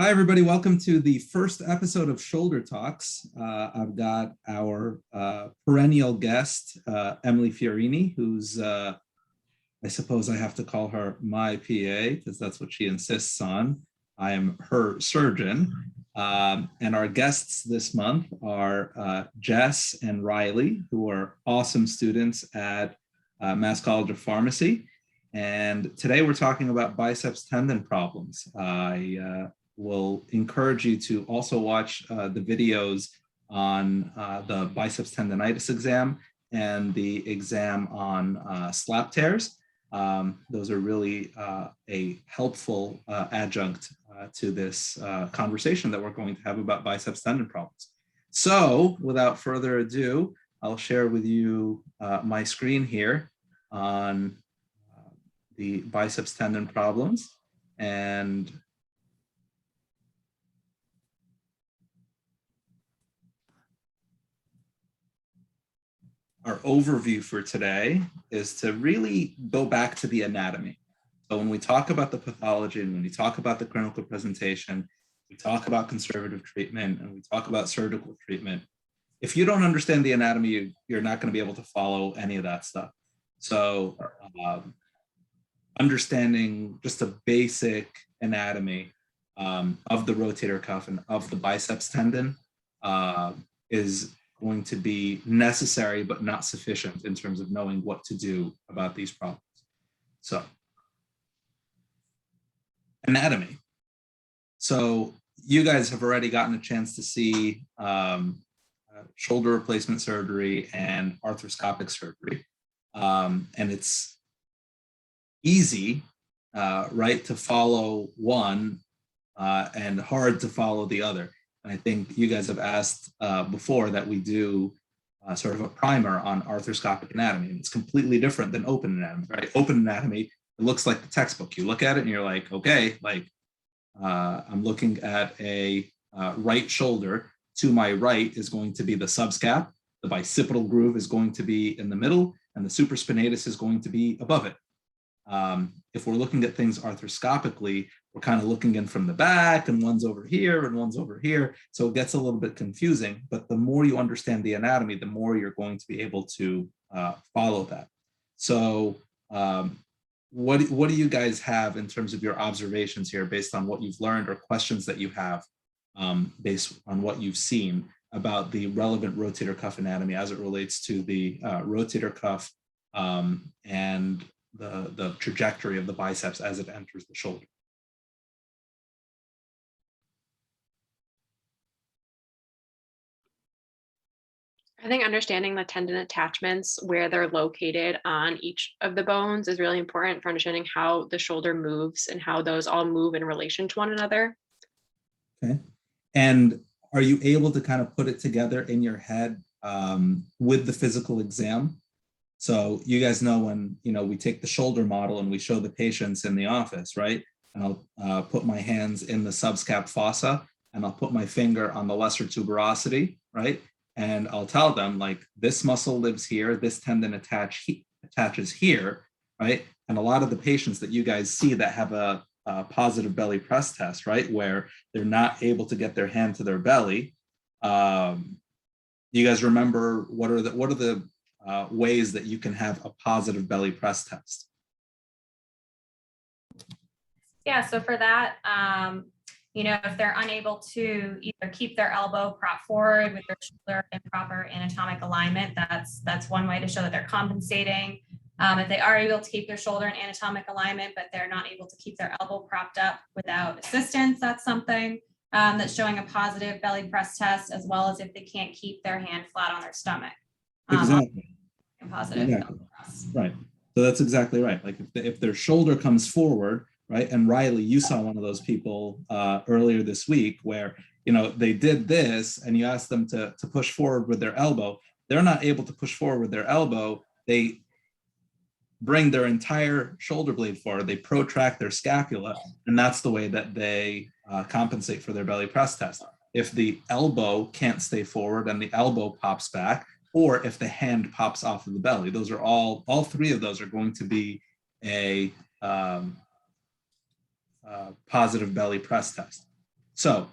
Hi, everybody. Welcome to the first episode of Shoulder Talks. I've got our perennial guest, Emily Fiorini, who's, I suppose I have to call her my PA because that's what she insists on. I am her surgeon. And our guests this month are Jess and Riley, who are awesome students at Mass College of Pharmacy. And today we're talking about biceps tendon problems. I will encourage you to also watch the videos on the biceps tendonitis exam and the exam on slap tears. Those are really a helpful adjunct to this conversation that we're going to have about biceps tendon problems. So without further ado, I'll share with you my screen here on the biceps tendon problems. And our overview for today is to really go back to the anatomy. So when we talk about the pathology and when we talk about the clinical presentation, we talk about conservative treatment and we talk about surgical treatment. If you don't understand the anatomy, you're not going to be able to follow any of that stuff. So understanding just a basic anatomy of the rotator cuff and of the biceps tendon is going to be necessary, but not sufficient in terms of knowing what to do about these problems. So, anatomy. So you guys have already gotten a chance to see shoulder replacement surgery and arthroscopic surgery. And it's easy, right, to follow one and hard to follow the other. And I think you guys have asked before that we do sort of a primer on arthroscopic anatomy. And it's completely different than open anatomy, right? Open anatomy, it looks like the textbook. You look at it and you're like, okay, like I'm looking at a right shoulder. To my right is going to be the subscap. The bicipital groove is going to be in the middle and the supraspinatus is going to be above it. If we're looking at things arthroscopically, we're kind of looking in from the back and one's over here and one's over here. So it gets a little bit confusing, but the more you understand the anatomy, the more you're going to be able to follow that. So what do you guys have in terms of your observations here based on what you've learned or questions that you have based on what you've seen about the relevant rotator cuff anatomy as it relates to the rotator cuff and the trajectory of the biceps as it enters the shoulder? I think understanding the tendon attachments, where they're located on each of the bones, is really important for understanding how the shoulder moves and how those all move in relation to one another. Okay. And are you able to kind of put it together in your head with the physical exam? So you guys know when, we take the shoulder model and we show the patients in the office, right? And I'll put my hands in the subscap fossa and I'll put my finger on the lesser tuberosity, right? And I'll tell them like this muscle lives here, this tendon attaches here, right? And a lot of the patients that you guys see that have a positive belly press test, right, where they're not able to get their hand to their belly. You guys remember what are the ways that you can have a positive belly press test? Yeah, so for that, if they're unable to either keep their elbow propped forward with their shoulder in proper anatomic alignment, that's one way to show that they're compensating. If they are able to keep their shoulder in anatomic alignment, but they're not able to keep their elbow propped up without assistance, that's something that's showing a positive belly press test, as well as if they can't keep their hand flat on their stomach. Exactly. Positive. Exactly. Right. So that's exactly right. Like if their shoulder comes forward, right? And Riley, you saw one of those people earlier this week where, they did this and you asked them to push forward with their elbow. They're not able to push forward with their elbow. They bring their entire shoulder blade forward. They protract their scapula. And that's the way that they compensate for their belly press test. If the elbow can't stay forward and the elbow pops back, or if the hand pops off of the belly, those are all three of those are going to be a positive belly press test. So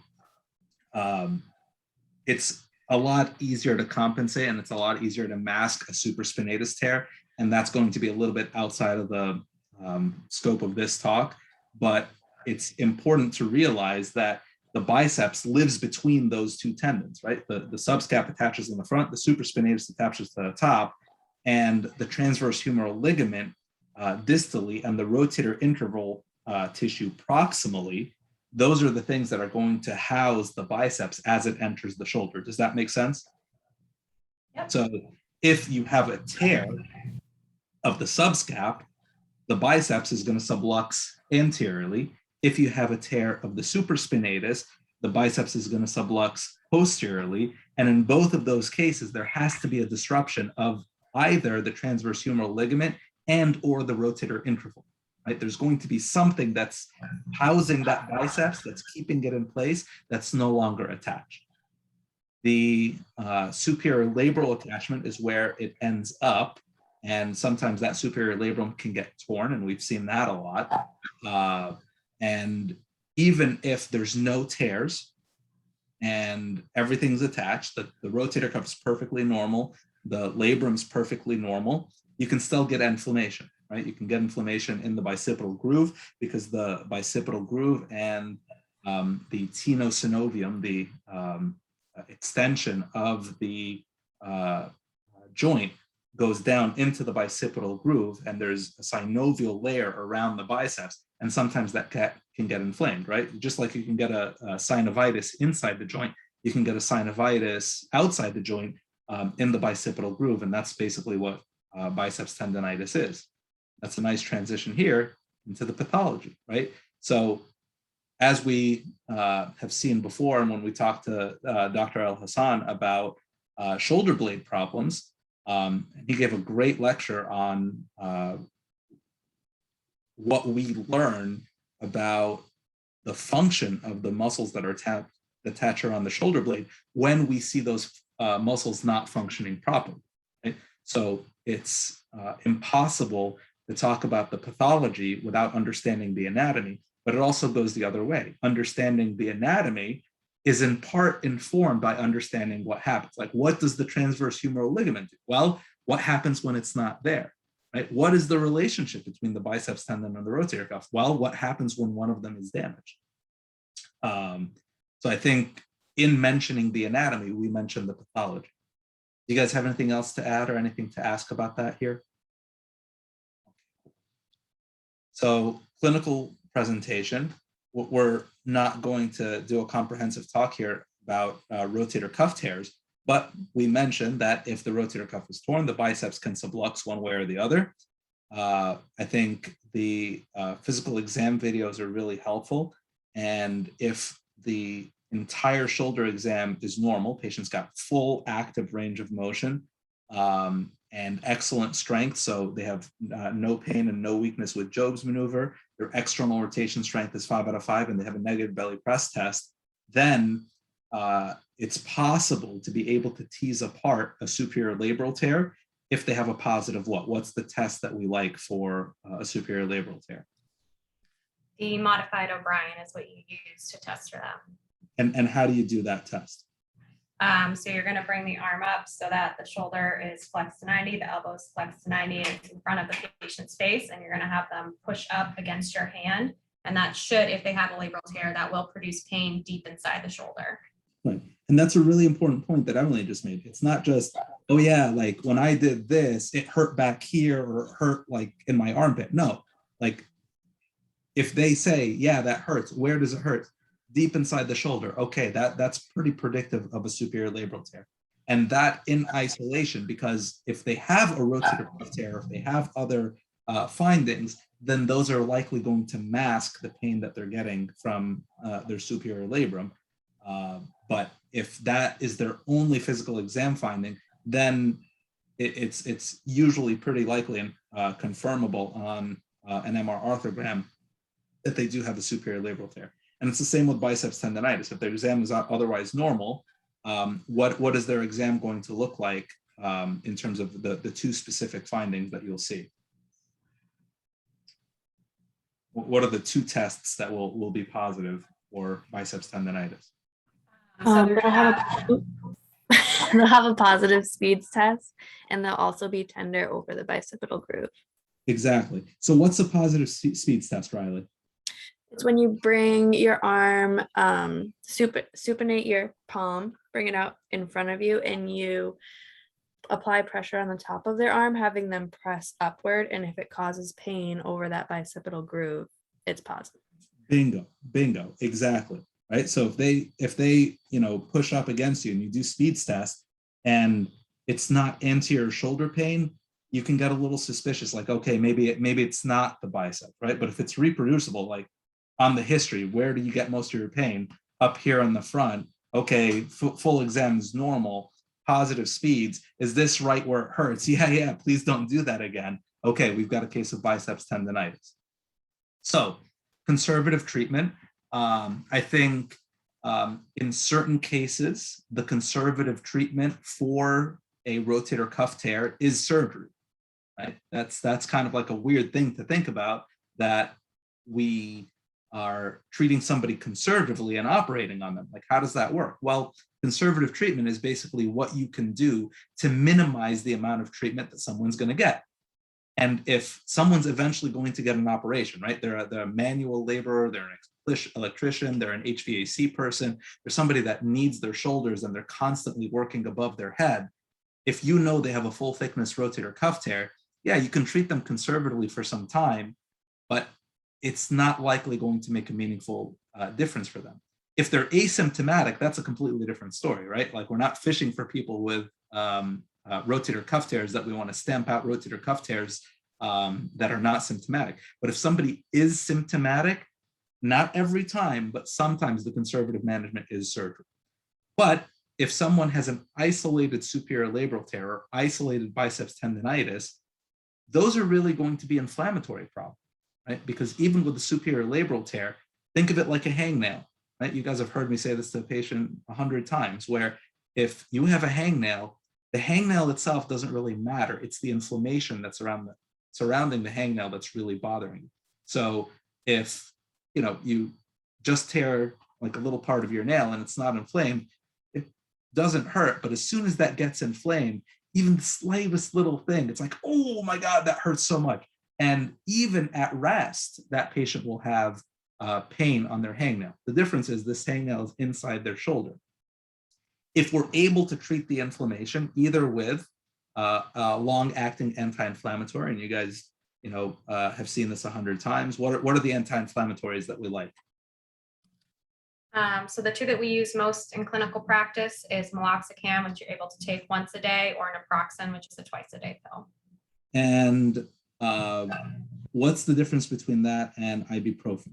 it's a lot easier to compensate, and it's a lot easier to mask a supraspinatus tear. And that's going to be a little bit outside of the scope of this talk, but it's important to realize that the biceps lives between those two tendons, right? The subscap attaches in the front, the supraspinatus attaches to the top, and the transverse humeral ligament distally and the rotator interval tissue proximally. Those are the things that are going to house the biceps as it enters the shoulder. Does that make sense? Yep. So if you have a tear of the subscap, the biceps is going to sublux anteriorly. If you have a tear of the supraspinatus, the biceps is going to sublux posteriorly. And in both of those cases, there has to be a disruption of either the transverse humeral ligament and or the rotator interval. Right? There's going to be something that's housing that biceps, that's keeping it in place, that's no longer attached. The superior labral attachment is where it ends up, and sometimes that superior labrum can get torn, and we've seen that a lot. And even if there's no tears and everything's attached, the rotator cuff is perfectly normal, the labrum's perfectly normal, you can still get inflammation. Right? You can get inflammation in the bicipital groove because the bicipital groove and the tenosynovium, the extension of the joint, goes down into the bicipital groove, and there's a synovial layer around the biceps, and sometimes that can get inflamed, right? Just like you can get a synovitis inside the joint, you can get a synovitis outside the joint in the bicipital groove, and that's basically what biceps tendonitis is. That's a nice transition here into the pathology, right? So as we have seen before, and when we talked to Dr. El-Hassan about shoulder blade problems, he gave a great lecture on what we learn about the function of the muscles that are attached around the shoulder blade when we see those muscles not functioning properly, right? So it's impossible to talk about the pathology without understanding the anatomy, but it also goes the other way. Understanding the anatomy is in part informed by understanding what happens. Like, what does the transverse humeral ligament do? Well, what happens when it's not there, right? What is the relationship between the biceps tendon and the rotator cuff? Well, what happens when one of them is damaged? So I think in mentioning the anatomy, we mentioned the pathology. Do you guys have anything else to add or anything to ask about that here? So clinical presentation, we're not going to do a comprehensive talk here about rotator cuff tears, but we mentioned that if the rotator cuff is torn, the biceps can sublux one way or the other. I think the physical exam videos are really helpful. And if the entire shoulder exam is normal, patients got full active range of motion, and excellent strength. So they have no pain and no weakness with Job's maneuver. Their external rotation strength is 5 out of 5, and they have a negative belly press test. Then it's possible to be able to tease apart a superior labral tear if they have a positive what? What's the test that we like for a superior labral tear? The modified O'Brien is what you use to test for them. And how do you do that test? So you're going to bring the arm up so that the shoulder is flexed to 90, the elbow is flexed to 90, and it's in front of the patient's face, and you're going to have them push up against your hand. And that should, if they have a labral tear, that will produce pain deep inside the shoulder. Right. And that's a really important point that Emily just made. It's not just, oh yeah, like when I did this, it hurt back here or it hurt like in my armpit. No, like if they say, yeah, that hurts, where does it hurt? Deep inside the shoulder. Okay, that's pretty predictive of a superior labral tear. And that in isolation, because if they have a rotator cuff tear, if they have other findings, then those are likely going to mask the pain that they're getting from their superior labrum. But if that is their only physical exam finding, then it's usually pretty likely and confirmable on an MR arthrogram that they do have a superior labral tear. And it's the same with biceps tendonitis. If their exam is not otherwise normal, what is their exam going to look like in terms of the two specific findings that you'll see? What are the two tests that will be positive or biceps tendonitis? They'll have a they'll have a positive speeds test, and they'll also be tender over the bicipital groove. Exactly. So what's a positive speeds test, Riley? It's when you bring your arm, supinate your palm, bring it out in front of you, and you apply pressure on the top of their arm, having them press upward. And if it causes pain over that bicipital groove, it's positive. Bingo, bingo, exactly. Right. So if they push up against you and you do speeds test and it's not anterior shoulder pain, you can get a little suspicious, like, okay, maybe it's not the bicep, right? But if it's reproducible, like on the history, where do you get most of your pain? Up here on the front. Okay, full exam is normal, positive speeds. Is this right where it hurts? Yeah, please don't do that again. Okay, we've got a case of biceps tendonitis. So conservative treatment, I think in certain cases, the conservative treatment for a rotator cuff tear is surgery. Right? That's kind of like a weird thing to think about, that we are treating somebody conservatively and operating on them. Like, how does that work? Well, conservative treatment is basically what you can do to minimize the amount of treatment that someone's going to get. And if someone's eventually going to get an operation, right? They're a manual laborer, they're an electrician, they're an HVAC person, they're somebody that needs their shoulders and they're constantly working above their head. If you know they have a full thickness rotator cuff tear, yeah, you can treat them conservatively for some time, but it's not likely going to make a meaningful difference for them. If they're asymptomatic, that's a completely different story, right? Like, we're not fishing for people with rotator cuff tears that we want to stamp out rotator cuff tears that are not symptomatic. But if somebody is symptomatic, not every time, but sometimes the conservative management is surgery. But if someone has an isolated superior labral tear or isolated biceps tendonitis, those are really going to be inflammatory problems, right? Because even with the superior labral tear, think of it like a hangnail, right? You guys have heard me say this to a patient 100 times, where if you have a hangnail, the hangnail itself doesn't really matter. It's the inflammation that's surrounding the hangnail that's really bothering you. So if you just tear like a little part of your nail and it's not inflamed, it doesn't hurt. But as soon as that gets inflamed, even the slightest little thing, it's like, oh my God, that hurts so much. And even at rest, that patient will have pain on their hangnail. The difference is this hangnail is inside their shoulder. If we're able to treat the inflammation either with a long-acting anti-inflammatory, and you guys have seen this 100 times, what are the anti-inflammatories that we like? So the two that we use most in clinical practice is meloxicam, which you're able to take once a day, or naproxen, which is a twice a day pill. And what's the difference between that and ibuprofen?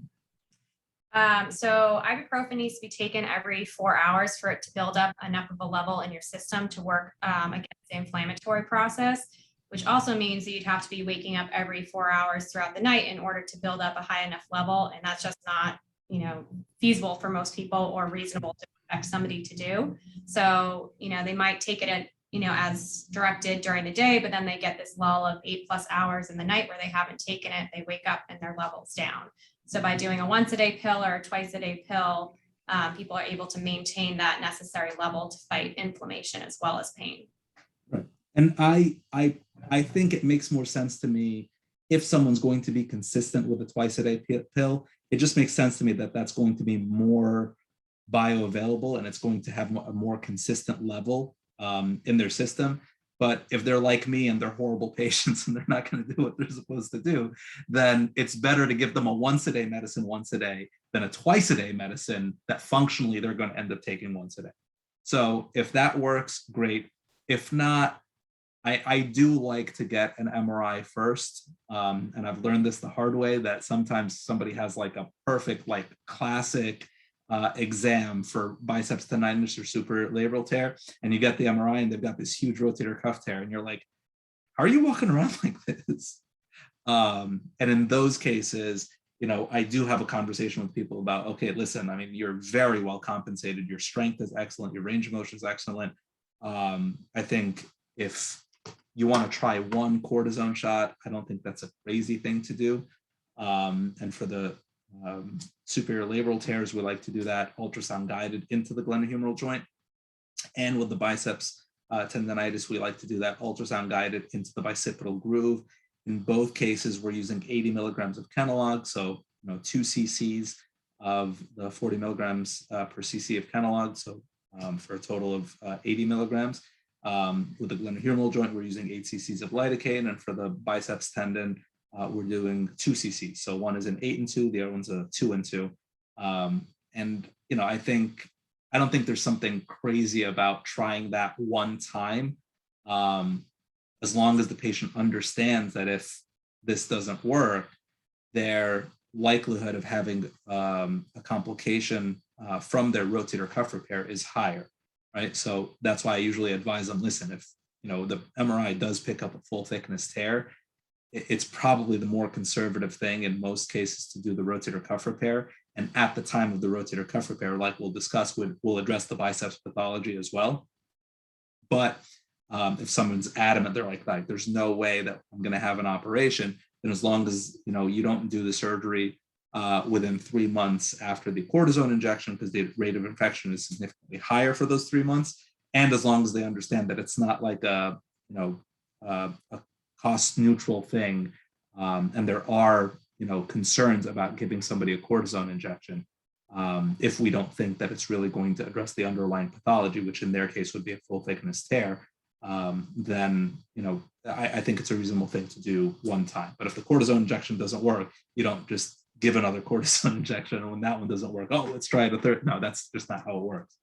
So ibuprofen needs to be taken every 4 hours for it to build up enough of a level in your system to work against the inflammatory process, which also means that you'd have to be waking up every 4 hours throughout the night in order to build up a high enough level. And that's just not feasible for most people or reasonable to expect somebody to do. So, they might take it as directed during the day, but then they get this lull of 8+ hours in the night where they haven't taken it. They wake up and their level's down. So by doing a once a day pill or a twice a day pill, people are able to maintain that necessary level to fight inflammation as well as pain. Right. And I think it makes more sense to me if someone's going to be consistent with a twice a day pill. It just makes sense to me that that's going to be more bioavailable and it's going to have a more consistent level in their system. But if they're like me and they're horrible patients and they're not going to do what they're supposed to do, then it's better to give them a once a day medicine once a day than a twice a day medicine that functionally they're going to end up taking once a day. So if that works, great. If not, I do like to get an MRI first. And I've learned this the hard way, that sometimes somebody has like a perfect, like classic exam for biceps tendonitis or superior labral tear, and you get the MRI and they've got this huge rotator cuff tear, and you're like, how are you walking around like this? And in those cases, I do have a conversation with people about, okay, listen, I mean, you're very well compensated. Your strength is excellent. Your range of motion is excellent. I think if you want to try one cortisone shot, I don't think that's a crazy thing to do. And for the superior labral tears, we like to do that ultrasound guided into the glenohumeral joint. And with the biceps tendonitis, we like to do that ultrasound guided into the bicipital groove. In both cases, we're using 80 milligrams of Kenalog, so 2 cc's of the 40 milligrams per cc of Kenalog, so for a total of 80 milligrams. With the glenohumeral joint, we're using 8 cc's of lidocaine, and for the biceps tendon, we're doing 2 cc's. So one is an 8 and 2, the other one's a 2 and 2. And I don't think there's something crazy about trying that one time, as long as the patient understands that if this doesn't work, their likelihood of having a complication from their rotator cuff repair is higher, right? So that's why I usually advise them, listen, if the MRI does pick up a full thickness tear, it's probably the more conservative thing in most cases to do the rotator cuff repair. And at the time of the rotator cuff repair, like we'll discuss, we'll address the biceps pathology as well. But if someone's adamant, they're like, there's no way that I'm going to have an operation, then as long as you don't do the surgery within 3 months after the cortisone injection, because the rate of infection is significantly higher for those 3 months, and as long as they understand that it's not like a cost neutral thing, and there are concerns about giving somebody a cortisone injection, if we don't think that it's really going to address the underlying pathology, which in their case would be a full thickness tear, then I think it's a reasonable thing to do one time. But if the cortisone injection doesn't work, you don't just give another cortisone injection, and when that one doesn't work, let's try it a third. No, that's just not how it works.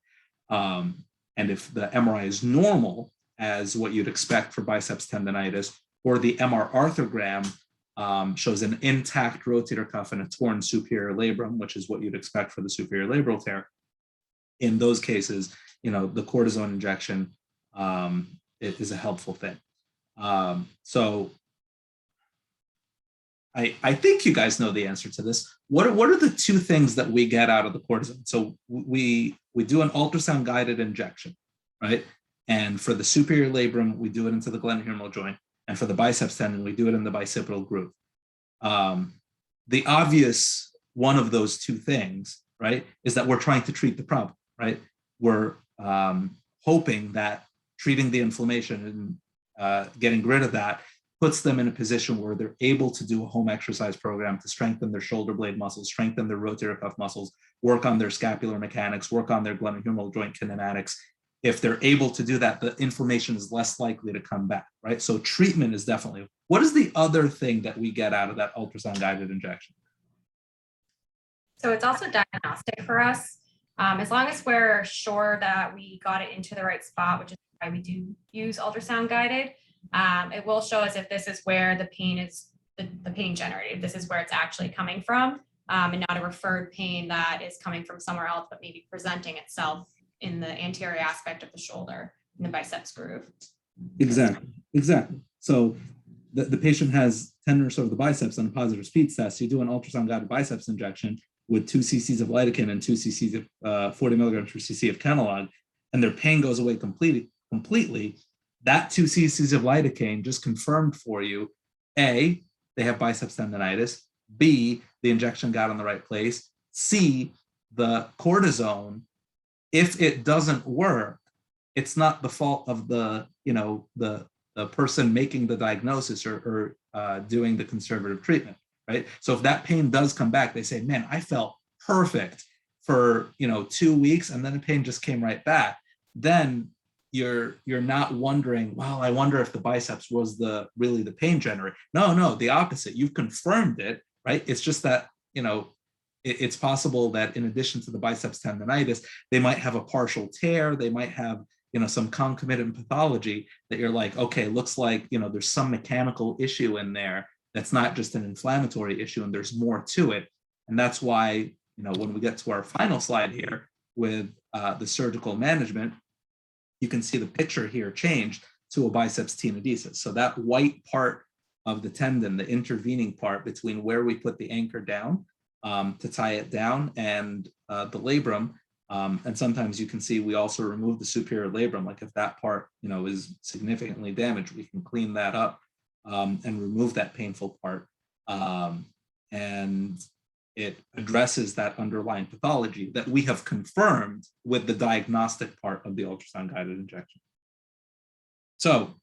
And if the MRI is normal, as what you'd expect for biceps tendonitis, or the MR arthrogram shows an intact rotator cuff and a torn superior labrum, which is what you'd expect for the superior labral tear, in those cases, the cortisone injection is a helpful thing. So I think you guys know the answer to this. What are the two things that we get out of the cortisone? So we do an ultrasound guided injection, right? And for the superior labrum, we do it into the glenohumeral joint. And for the biceps tendon, we do it in the bicipital groove. The obvious one of those two things, right, is that we're trying to treat the problem, right? We're hoping that treating the inflammation and getting rid of that puts them in a position where they're able to do a home exercise program to strengthen their shoulder blade muscles, strengthen their rotator cuff muscles, work on their scapular mechanics, work on their glenohumeral joint kinematics. If they're able to do that, the inflammation is less likely to come back, right? So treatment is definitely. What is the other thing that we get out of that ultrasound guided injection? So it's also diagnostic for us. As long as we're sure that we got it into the right spot, which is why we do use ultrasound guided, it will show us if this is where the pain is, the pain generated. This is where it's actually coming from, and not a referred pain that is coming from somewhere else, but maybe presenting itself in the anterior aspect of the shoulder, in the biceps groove. Exactly. So the patient has tenderness over the biceps on a positive speed test. You do an ultrasound guided biceps injection with 2 cc's of lidocaine and 2 cc's of 40 milligrams per cc of Kenalog, and their pain goes away completely. That 2 cc's of lidocaine just confirmed for you, A, they have biceps tendonitis, B, the injection got in the right place, C, the cortisone, if it doesn't work, it's not the fault of the person making the diagnosis or doing the conservative treatment, right? So if that pain does come back, they say, man, I felt perfect for 2 weeks, and then the pain just came right back. Then you're not wondering, well, I wonder if the biceps was really the pain generator. No, the opposite. You've confirmed it, right? It's just that it's possible that in addition to the biceps tendonitis, they might have a partial tear. They might have some concomitant pathology that you're like, okay, looks like there's some mechanical issue in there that's not just an inflammatory issue, and there's more to it. And that's why when we get to our final slide here with the surgical management, you can see the picture here changed to a biceps tenodesis. So that white part of the tendon, the intervening part between where we put the anchor down to tie it down and the labrum. And sometimes you can see we also remove the superior labrum. Like if that part, is significantly damaged, we can clean that up and remove that painful part. And it addresses that underlying pathology that we have confirmed with the diagnostic part of the ultrasound guided injection. So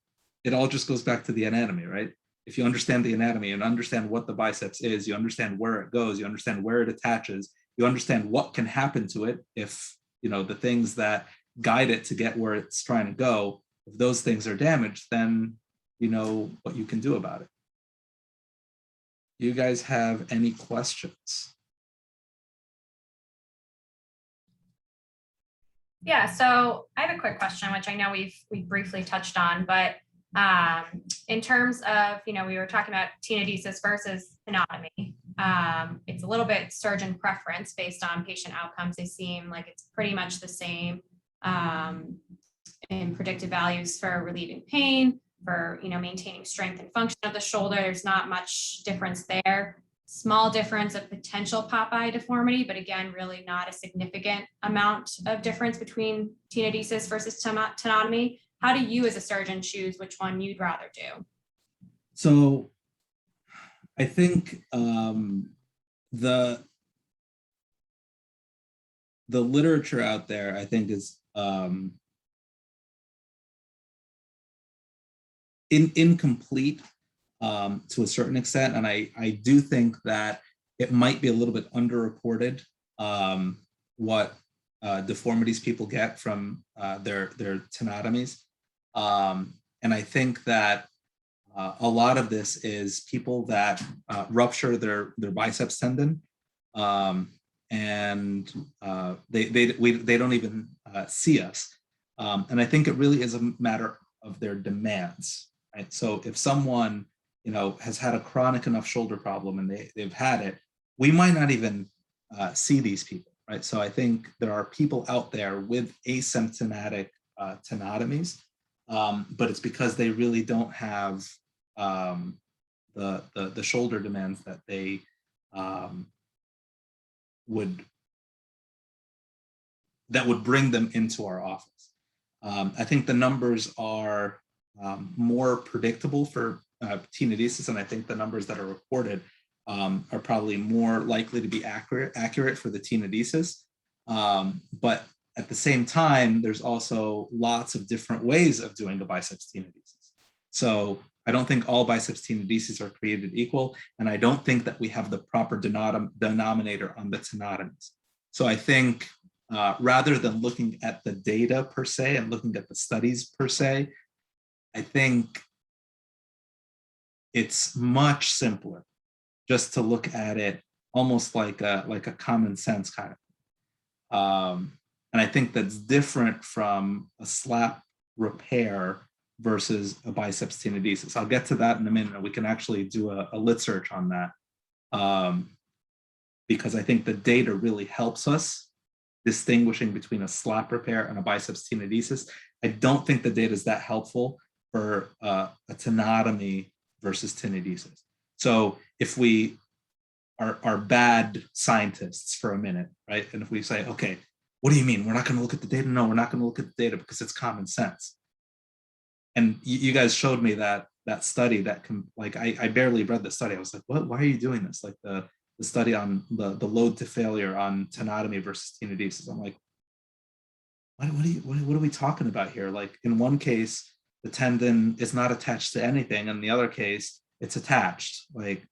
it all just goes back to the anatomy, right? If you understand the anatomy and understand what the biceps is, you understand where it goes, you understand where it attaches, you understand what can happen to it if, you know, the things that guide it to get where it's trying to go, if those things are damaged, then you know what you can do about it. Do you guys have any questions? Yeah, so I have a quick question, which I know we've briefly touched on, but in terms of, you know, we were talking about tenodesis versus anatomy. It's a little bit surgeon preference based on patient outcomes. They seem like it's pretty much the same in predictive values for relieving pain, for, you know, maintaining strength and function of the shoulder. There's not much difference there. Small difference of potential Popeye deformity, but again, really not a significant amount of difference between tenodesis versus tenotomy. How do you as a surgeon choose which one you'd rather do? So I think the literature out there, I think, is incomplete to a certain extent. And I do think that it might be a little bit underreported what deformities people get from their tenotomies. And I think that a lot of this is people that rupture their biceps tendon, and they don't even see us. And I think it really is a matter of their demands, right? So if someone, you know, has had a chronic enough shoulder problem and they've had it, we might not even see these people, right? So I think there are people out there with asymptomatic tenotomies, but it's because they really don't have the shoulder demands that they would bring them into our office. I think the numbers are more predictable for tenodesis, and I think the numbers that are reported are probably more likely to be accurate for the tenodesis. But at the same time, there's also lots of different ways of doing a biceps tenodesis. So I don't think all biceps tenodesis are created equal, and I don't think that we have the proper denominator on the tenotomies. So I think rather than looking at the data per se and looking at the studies per se, I think it's much simpler just to look at it almost like a common sense kind of. And I think that's different from a slap repair versus a biceps tenodesis. I'll get to that in a minute. We can actually do a lit search on that, because I think the data really helps us distinguishing between a slap repair and a biceps tenodesis. I don't think the data is that helpful for a tenotomy versus tenodesis. So if we are bad scientists for a minute, right? And if we say, okay, what do you mean? We're not going to look at the data? No, we're not going to look at the data because it's common sense. And you guys showed me that study that I barely read the study. I was like, what? Why are you doing this? Like the study on the load to failure on tenotomy versus tenodesis. I'm like, what are we talking about here? Like in one case, the tendon is not attached to anything, and in the other case, it's attached. Like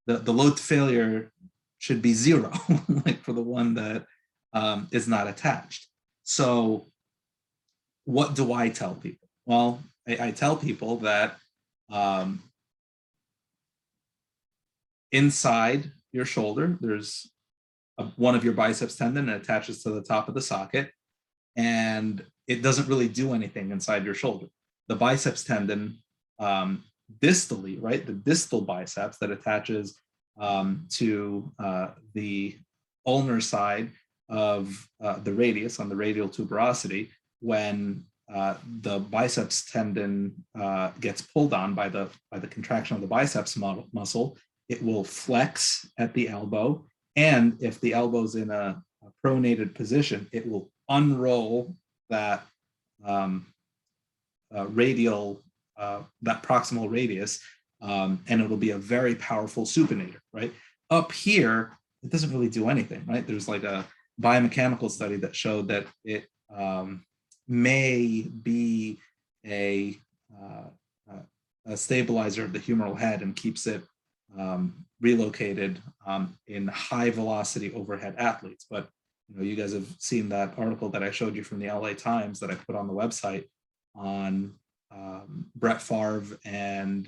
the load to failure should be 0, like for the one that is not attached. So what do I tell people? Well, I tell people that inside your shoulder, there's one of your biceps tendon that attaches to the top of the socket, and it doesn't really do anything inside your shoulder. The biceps tendon distally, right, the distal biceps that attaches to the ulnar side of the radius on the radial tuberosity, when the biceps tendon gets pulled on by the contraction of the biceps muscle, it will flex at the elbow, and if the elbow's in a pronated position, it will unroll that radial, that proximal radius, and it'll be a very powerful supinator, right? Up here, it doesn't really do anything, right? There's like a biomechanical study that showed that it may be a stabilizer of the humeral head and keeps it relocated in high velocity overhead athletes. But you guys have seen that article that I showed you from the LA Times that I put on the website on Brett Favre and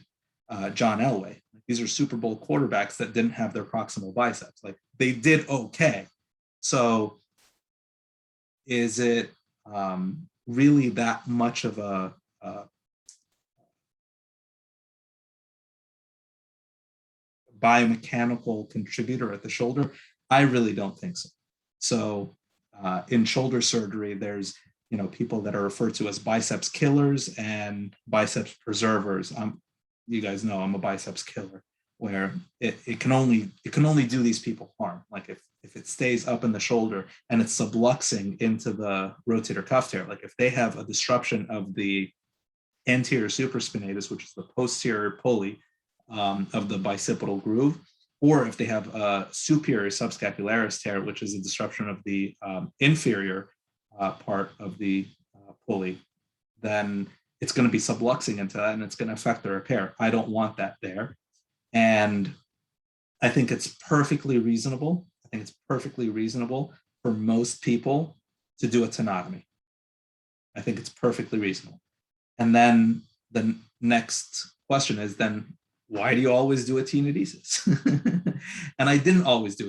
John Elway. These are Super Bowl quarterbacks that didn't have their proximal biceps. Like, they did okay. So is it really that much of a biomechanical contributor at the shoulder? I really don't think so. So in shoulder surgery, there's people that are referred to as biceps killers and biceps preservers. You guys know I'm a biceps killer, where it can only do these people harm. Like if it stays up in the shoulder and it's subluxing into the rotator cuff tear, like if they have a disruption of the anterior supraspinatus, which is the posterior pulley of the bicipital groove, or if they have a superior subscapularis tear, which is a disruption of the inferior part of the pulley, then it's going to be subluxing into that and it's going to affect the repair. I don't want that there. And I think it's perfectly reasonable. I think it's perfectly reasonable for most people to do a tenotomy. I think it's perfectly reasonable. And then the next question is, then why do you always do a tenodesis? And I didn't always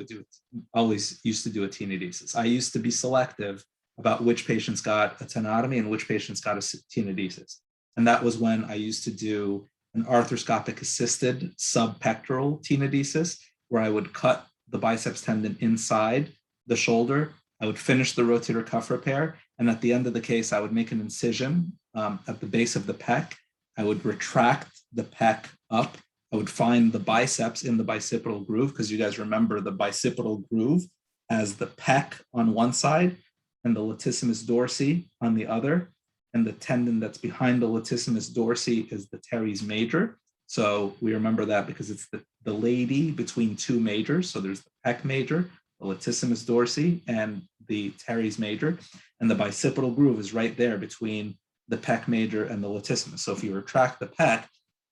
always used to do a tenodesis. I used to be selective about which patients got a tenotomy and which patients got a tenodesis. And that was when I used to do an arthroscopic assisted subpectoral tenodesis, where I would cut the biceps tendon inside the shoulder. I would finish the rotator cuff repair. And at the end of the case, I would make an incision at the base of the pec. I would retract the pec up. I would find the biceps in the bicipital groove, because you guys remember the bicipital groove as the pec on one side and the latissimus dorsi on the other. And the tendon that's behind the latissimus dorsi is the teres major. So we remember that because it's the lady between two majors. So there's the pec major, the latissimus dorsi, and the teres major. And the bicipital groove is right there between the pec major and the latissimus. So if you retract the pec,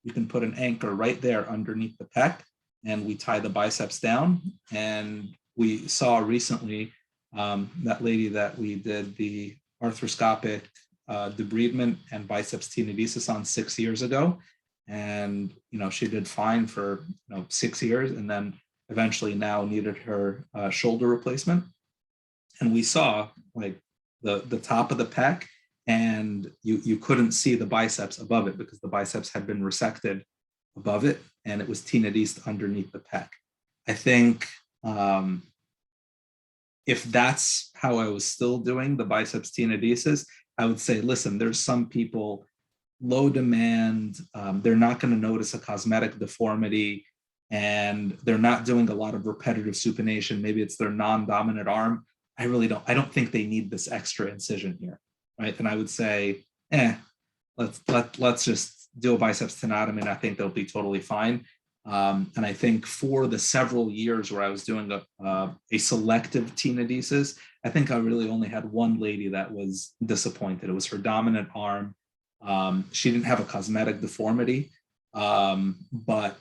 you can put an anchor right there underneath the pec, and we tie the biceps down. And we saw recently that lady that we did the arthroscopic debridement and biceps tenodesis on 6 years ago. And, she did fine for, 6 years, and then eventually now needed her shoulder replacement. And we saw like the top of the pec, and you couldn't see the biceps above it because the biceps had been resected above it and it was tenodesed underneath the pec. I think if that's how I was still doing the biceps tenodesis, I would say, listen, there's some people, low demand, they're not going to notice a cosmetic deformity, and they're not doing a lot of repetitive supination. Maybe it's their non-dominant arm. I don't think they need this extra incision here, right? And I would say, let's just do a biceps tenotomy, and I think they'll be totally fine. And I think for the several years where I was doing a selective tenodesis, I think I really only had one lady that was disappointed. It was her dominant arm. She didn't have a cosmetic deformity, but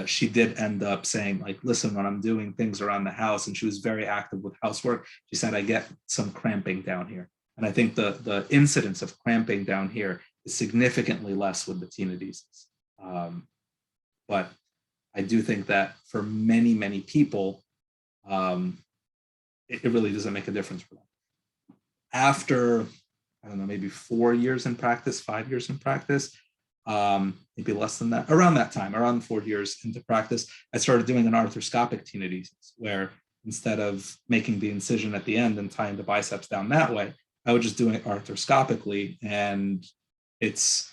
she did end up saying, like, listen, when I'm doing things around the house, and she was very active with housework, she said, I get some cramping down here. And I think the incidence of cramping down here is significantly less with the tenodesis. But I do think that for many, many people, it really doesn't make a difference for them. After, I don't know, maybe 4 years in practice, 5 years in practice, maybe less than that, around that time, around 4 years into practice, I started doing an arthroscopic tenodesis, where instead of making the incision at the end and tying the biceps down that way, I would just do it arthroscopically. And it's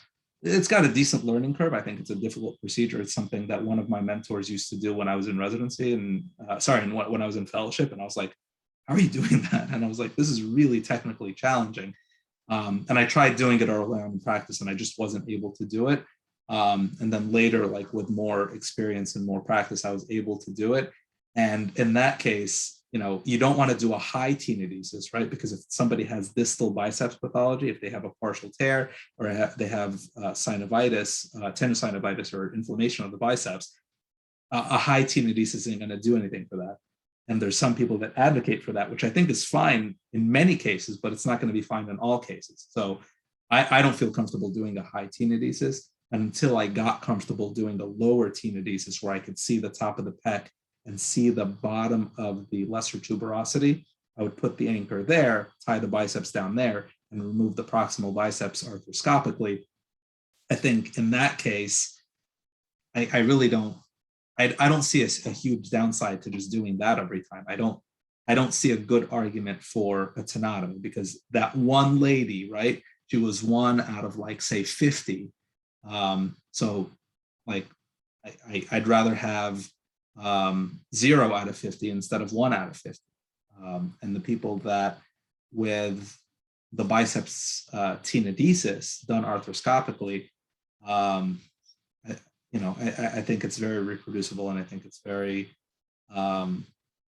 got a decent learning curve. I think it's a difficult procedure. It's something that one of my mentors used to do when I was in residency and when I was in fellowship. And I was like, how are you doing that? And I was like, this is really technically challenging. And I tried doing it early on in practice, and I just wasn't able to do it. And then later, like with more experience and more practice, I was able to do it. And in that case, you don't want to do a high tenodesis, right? Because if somebody has distal biceps pathology, if they have a partial tear or they have synovitis, tenosynovitis, or inflammation of the biceps, a high tenodesis isn't going to do anything for that. And there's some people that advocate for that, which I think is fine in many cases, but it's not going to be fine in all cases. So I don't feel comfortable doing a high tenodesis until I got comfortable doing the lower tenodesis, where I could see the top of the pec and see the bottom of the lesser tuberosity. I would put the anchor there, tie the biceps down there, and remove the proximal biceps arthroscopically. I think in that case, I really don't, I don't see a huge downside to just doing that every time. I don't see a good argument for a tenotomy, because that one lady, right, she was 1 out of, like, say 50. So like I'd rather have 0 out of 50 instead of 1 out of 50. And the people that with the biceps tenodesis done arthroscopically, I think it's very reproducible, and I think it's very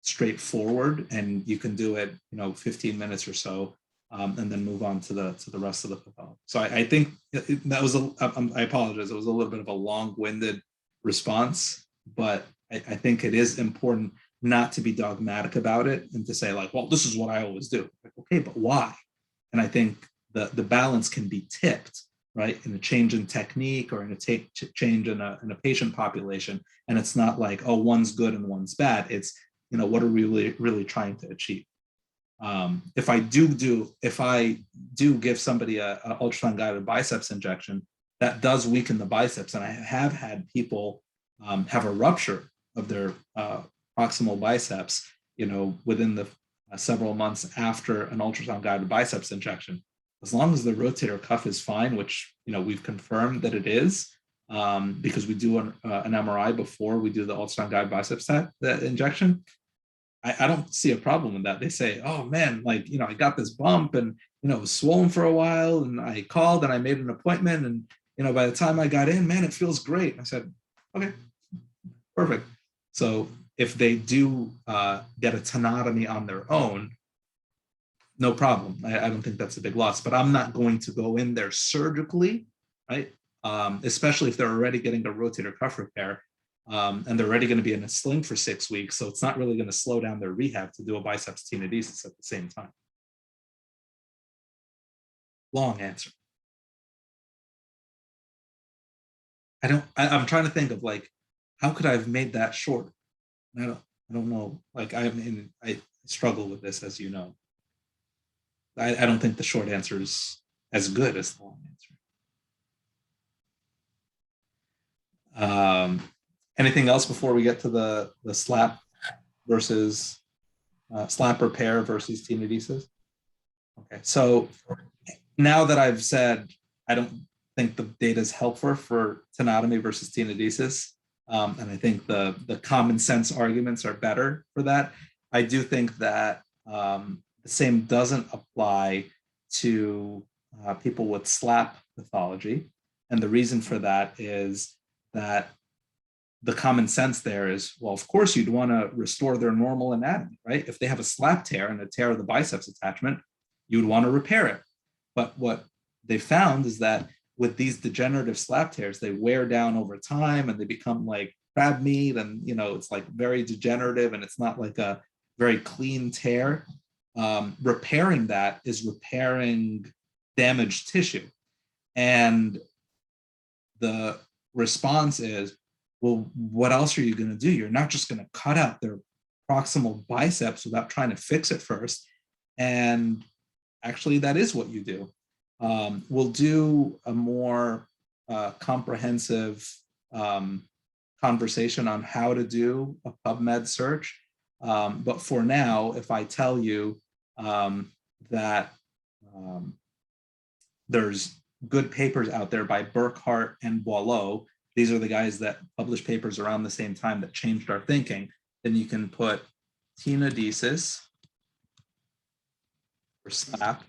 straightforward, and you can do it, 15 minutes or so, and then move on to the rest of the pathology. So I think that was I apologize. It was a little bit of a long-winded response, but I think it is important not to be dogmatic about it and to say, like, well, this is what I always do. Like, okay, but why? And I think the balance can be tipped, right, in a change in technique or in a change in a patient population. And it's not like, oh, one's good and one's bad. It's, what are we really trying to achieve? If I do give somebody a ultrasound guided biceps injection, that does weaken the biceps. And I have had people have a rupture of their proximal biceps, within the several months after an ultrasound guided biceps injection. As long as the rotator cuff is fine, which, we've confirmed that it is, because we do an MRI before we do the ultrasound guided biceps injection. I don't see a problem with that. They say, oh man, like, I got this bump and, it was swollen for a while, and I called and I made an appointment, and, by the time I got in, man, it feels great. I said, okay, perfect. So if they do get a tenotomy on their own, no problem. I don't think that's a big loss, but I'm not going to go in there surgically, right? Especially if they're already getting a rotator cuff repair, and they're already going to be in a sling for 6 weeks. So it's not really going to slow down their rehab to do a biceps tenodesis at the same time. Long answer. I'm trying to think of, like, how could I have made that short? I don't know. Like, I struggle with this, as you know. I don't think the short answer is as good as the long answer. Anything else before we get to the slap versus slap repair versus tenodesis? Okay, so now that I've said I don't think the data is helpful for tenotomy versus tenodesis, and I think the common sense arguments are better for that, I do think that the same doesn't apply to people with slap pathology. And the reason for that is that the common sense there is, well, of course you'd want to restore their normal anatomy, right? If they have a slap tear and a tear of the biceps attachment, you'd want to repair it. But what they found is that with these degenerative slap tears, they wear down over time and they become like crab meat, and it's like very degenerative, and it's not like a very clean tear. Repairing that is repairing damaged tissue. And the response is, well, what else are you going to do? You're not just going to cut out their proximal biceps without trying to fix it first. And actually, that is what you do. We'll do a more comprehensive conversation on how to do a PubMed search. But for now, if I tell you that there's good papers out there by Burkhart and Boileau, these are the guys that published papers around the same time that changed our thinking, then you can put tenodesis or slap,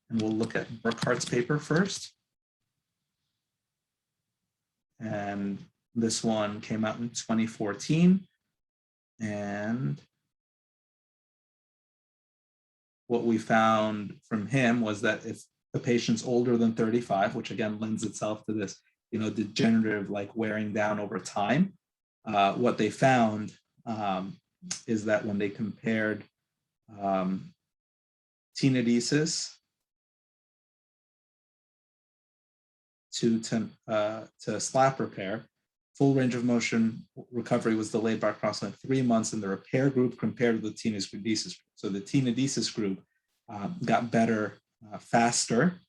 and we'll look at Burkhart's paper first. And this one came out in 2014. And what we found from him was that if the patient's older than 35, which again lends itself to this, degenerative like wearing down over time, what they found is that when they compared tenodesis to slap repair, full range of motion recovery was delayed by approximately 3 months in the repair group compared to the tenodesis group. So the tenodesis group got better faster.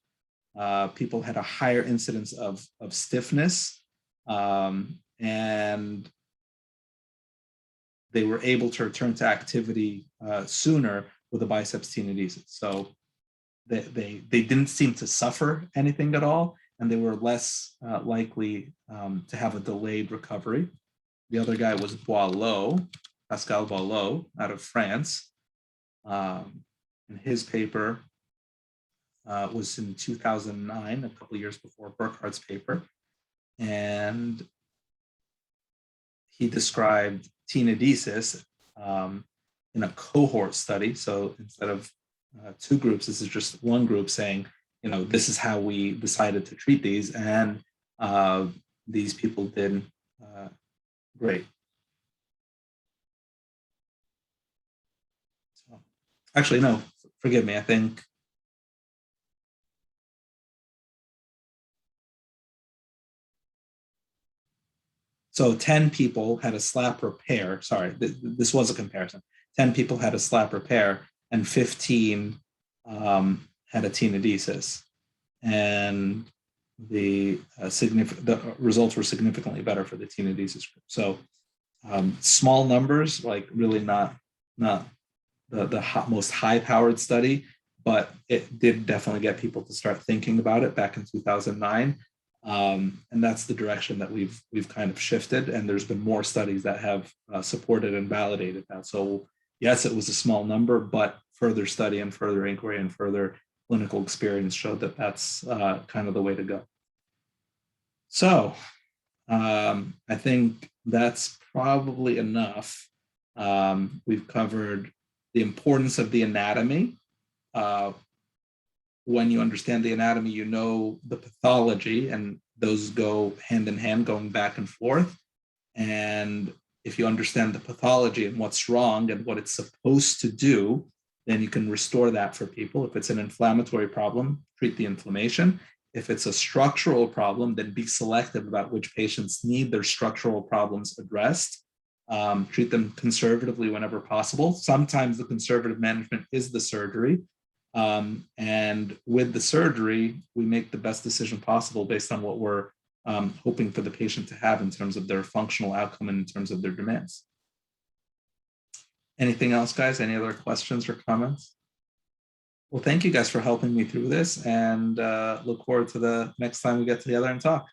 People had a higher incidence of stiffness, and they were able to return to activity sooner with the biceps tenodesis. So they didn't seem to suffer anything at all, and they were less likely to have a delayed recovery. The other guy was Pascal Boileau out of France. And his paper was in 2009, a couple of years before Burkhardt's paper. And he described tenodesis in a cohort study. So instead of 2 groups, this is just one group saying, this is how we decided to treat these. And these people did great. So, actually, no, forgive me. I think so 10 people had a slap repair. Sorry, this was a comparison. 10 people had a slap repair and 15 had a tenodesis. And the results were significantly better for the tenodesis group. So small numbers, like really not the most high-powered study, but it did definitely get people to start thinking about it back in 2009. And that's the direction that we've kind of shifted, and there's been more studies that have supported and validated that. So yes, it was a small number, but further study and further inquiry and further clinical experience showed that that's kind of the way to go. So I think that's probably enough. We've covered the importance of the anatomy. When you understand the anatomy, you know the pathology, and those go hand in hand, going back and forth. And if you understand the pathology and what's wrong and what it's supposed to do, then you can restore that for people. If it's an inflammatory problem, treat the inflammation. If it's a structural problem, then be selective about which patients need their structural problems addressed. Treat them conservatively whenever possible. Sometimes the conservative management is the surgery. And with the surgery, we make the best decision possible based on what we're hoping for the patient to have in terms of their functional outcome and in terms of their demands. Anything else, guys? Any other questions or comments? Well, thank you guys for helping me through this, and look forward to the next time we get together and talk.